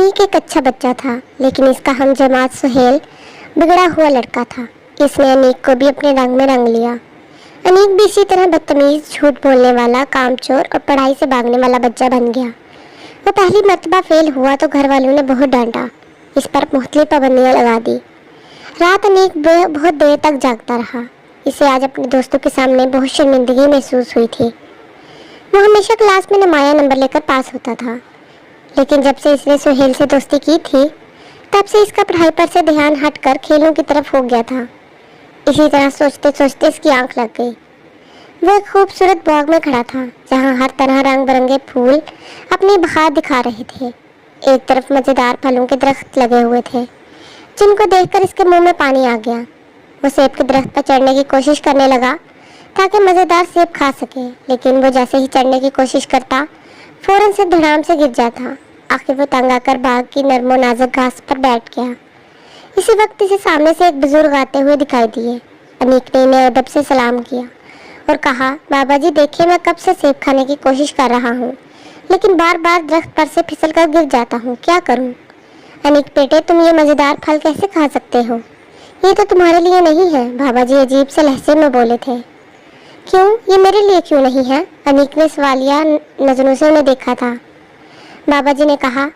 انیق ایک اچھا بچہ تھا، لیکن اس کا ہم جماعت سہیل بگڑا ہوا لڑکا تھا۔ اس نے انیق کو بھی اپنے رنگ میں رنگ لیا۔ انیق بھی اسی طرح بدتمیز، جھوٹ بولنے والا، کام چور اور پڑھائی سے بھاگنے والا بچہ بن گیا۔ وہ پہلی مرتبہ فیل ہوا تو گھر والوں نے بہت ڈانٹا، اس پر مختلف پابندیاں لگا دی۔ رات انیق بہت دیر تک جاگتا رہا۔ اسے آج اپنے دوستوں کے سامنے بہت شرمندگی محسوس ہوئی تھی۔ وہ ہمیشہ کلاس میں نمایاں نمبر لے کر پاس ہوتا تھا، لیکن جب سے اس نے سہیل سے دوستی کی تھی تب سے اس کا پڑھائی پر سے دھیان ہٹ کر کھیلوں کی طرف ہو گیا تھا۔ اسی طرح سوچتے سوچتے اس کی آنکھ لگ گئی۔ وہ ایک خوبصورت باغ میں کھڑا تھا جہاں ہر طرح رنگ برنگے پھول اپنی بہار دکھا رہے تھے۔ ایک طرف مزیدار پھلوں کے درخت لگے ہوئے تھے جن کو دیکھ کر اس کے منہ میں پانی آ گیا۔ وہ سیب کے درخت پر چڑھنے کی کوشش کرنے لگا تاکہ مزیدار سیب کھا سکے، لیکن وہ جیسے ہی چڑھنے کی کوشش کرتا فوراً سے دھڑام سے گر جاتا۔ آخر وہ تنگ آ کر باغ کی نرم و نازک گھاس پر بیٹھ گیا۔ اسی وقت اسے سامنے سے ایک بزرگ آتے ہوئے دکھائی دیے۔ انیق نے انہیں ادب سے سلام کیا اور کہا، بابا جی دیکھیے، میں کب سے سیب کھانے کی کوشش کر رہا ہوں لیکن بار بار درخت پر سے پھسل کر گر جاتا ہوں، کیا کروں؟ انیق بیٹے، تم یہ مزیدار پھل کیسے کھا سکتے ہو؟ یہ تو تمہارے لیے نہیں ہے، بابا جی عجیب سے لہجے میں بولے تھے۔ کیوں؟ یہ میرے لیے کیوں نہیں ہے؟ انیق نے سوالیہ نظروں سے انہیں دیکھا تھا۔ بابا جی نے کہا،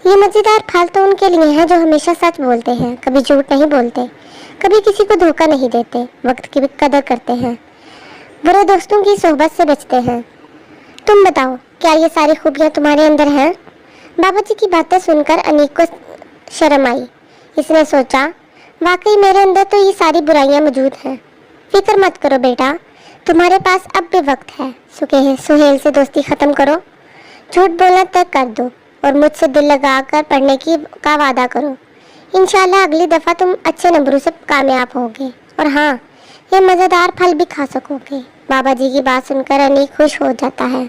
یہ مزیدار پھل تو ان کے لیے ہیں جو ہمیشہ سچ بولتے ہیں، کبھی جھوٹ نہیں بولتے، کبھی کسی کو دھوکہ نہیں دیتے، وقت کی بھی قدر کرتے ہیں، برے دوستوں کی صحبت سے بچتے ہیں۔ تم بتاؤ، کیا یہ ساری خوبیاں تمہارے اندر ہیں؟ بابا جی کی باتیں سن کر انیق کو شرم آئی۔ اس نے سوچا، واقعی میرے اندر تو یہ ساری برائیاں موجود ہیں۔ فکر مت کرو بیٹا، تمہارے پاس اب بھی وقت ہے۔ سہیل سے دوستی ختم کرو، جھوٹ بولنا طے کر دو اور مجھ سے دل لگا کر پڑھنے کا وعدہ کرو۔ انشاءاللہ اگلی دفعہ تم اچھے نمبروں سے کامیاب ہوگے، اور ہاں، یہ مزیدار پھل بھی کھا سکو گے۔ بابا جی کی بات سن کر انیق خوش ہو جاتا ہے،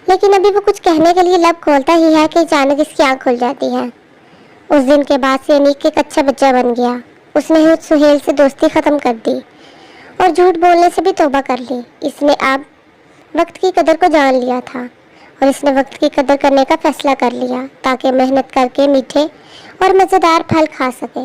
لیکن ابھی وہ کچھ کہنے کے لیے لب کھولتا ہی ہے کہ اچانک اس کی آنکھ کھل جاتی ہے۔ اس دن کے بعد سے انیق ایک اچھا بچہ بن گیا۔ اس نے سہیل سے دوستی ختم کر دی اور جھوٹ بولنے سے بھی توبہ کر لی۔ اس نے اب وقت کی قدر کو جان لیا تھا، اور اس نے وقت کی قدر کرنے کا فیصلہ کر لیا تاکہ محنت کر کے میٹھے اور مزیدار پھل کھا سکے۔